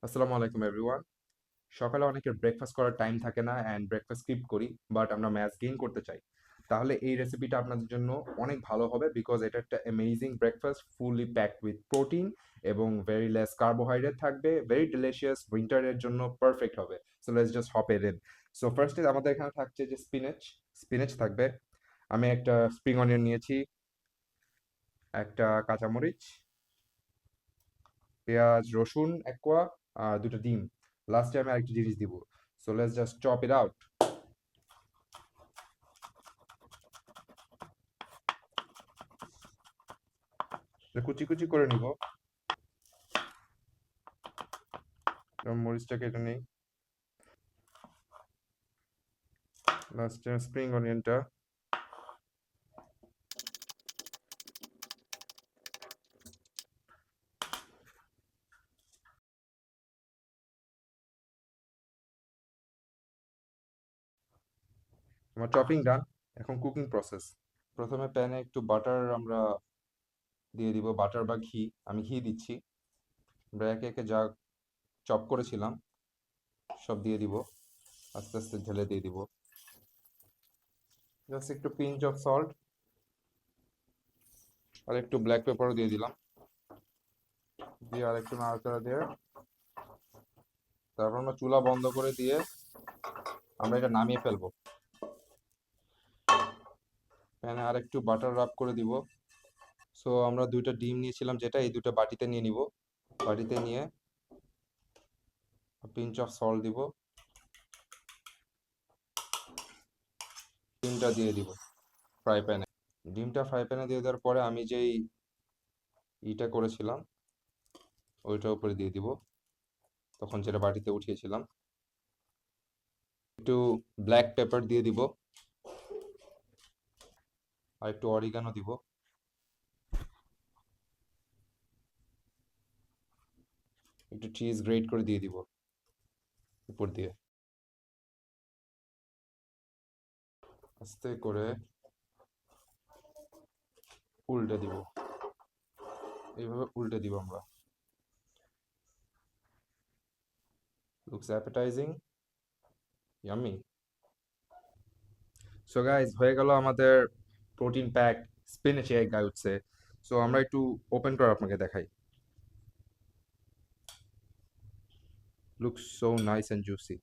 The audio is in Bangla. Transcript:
আসসালামু আলাইকুম এভরিওয়ান। সকালে অনেকের ব্রেকফাস্ট করার টাইম থাকে না অ্যান্ড ব্রেকফাস্ট স্কিপ করি, বাট আমরা ম্যাস গেইন করতে চাই। তাহলে এই রেসিপিটা আপনাদের জন্য অনেক ভালো হবে, বিকজ এটা একটা amazing breakfast, fully packed with protein এবং ভেরি লেস কার্বোহাইড্রেট থাকবে, ভেরি ডিলিশিয়াস, উইন্টারের জন্য পারফেক্ট হবে। So let's just hop it in. So ফার্স্টে আমাদের এখানে থাকছে যে স্পিনাচ। স্পিনাচ থাকবে। আমি একটা স্প্রিং অনিয়ন নিয়েছি, একটা কাঁচামরিচ, পেঁয়াজ, রসুন এক কোয়া, আর দুটো ডিম। লাস্টে আমি আরেকটা জিনিস দিব। So let's just chop it out. কুচি কুচি করে নিব। এরকম মরিচটা কেটে নেই। লাস্টে স্প্রিং অনিয়নটা। আমার চপিং ডান। এখন কুকিং প্রসেস। প্রথমে প্যানে একটু বাটার আমরা দিয়ে দিব, বাটার বা ঘি। আমি ঘি দিচ্ছি। আমরা একে একে যা চপ করেছিলাম সব দিয়ে দিব, আস্তে আস্তে ঢেলে দিয়ে দিব। জাস্ট একটু পিঞ্চ অফ সল্ট আর একটু ব্ল্যাক পেপারও দিয়ে দিলাম। দিয়ে আর একটু নাড়াচাড়া দিয়ে তারপর আমরা চুলা বন্ধ করে দিয়ে আমরা এটা নামিয়ে ফেলবো। প্যানে আর একটু বাটার রাব করে দিব। সো আমরা দুইটা ডিম নিয়েছিলাম, যেটা এই দুটো বাটিতে নিয়ে নিব। বাটিতে নিয়ে পিঞ্চ অফ সল্ট দিব, ডিমটা দিয়ে দিব ফ্রাই প্যানে। ডিমটা ফ্রাই প্যানে দিয়ে দেওয়ার পরে আমি যেই ইটা করেছিলাম ওইটার উপরে দিয়ে দিব, তখন যেটা বাটিতে উঠিয়েছিলাম। একটু ব্ল্যাক পেপার দিয়ে দিব আর একটু অরিগানো দিব। একটু চিজ গ্রেট করে দিয়ে দিব উপর দিয়ে। আস্তে করে উল্টে দিব, এইভাবে উল্টে দিব আমরা। Looks appetizing, yummy. So guys, হয়ে গেল আমাদের প্রোটিন প্যাক স্পিনাচ এগ গায়ে উঠছে। সো আমরা একটু ওপেন করে আপনাকে দেখাই। Looks so nice and juicy.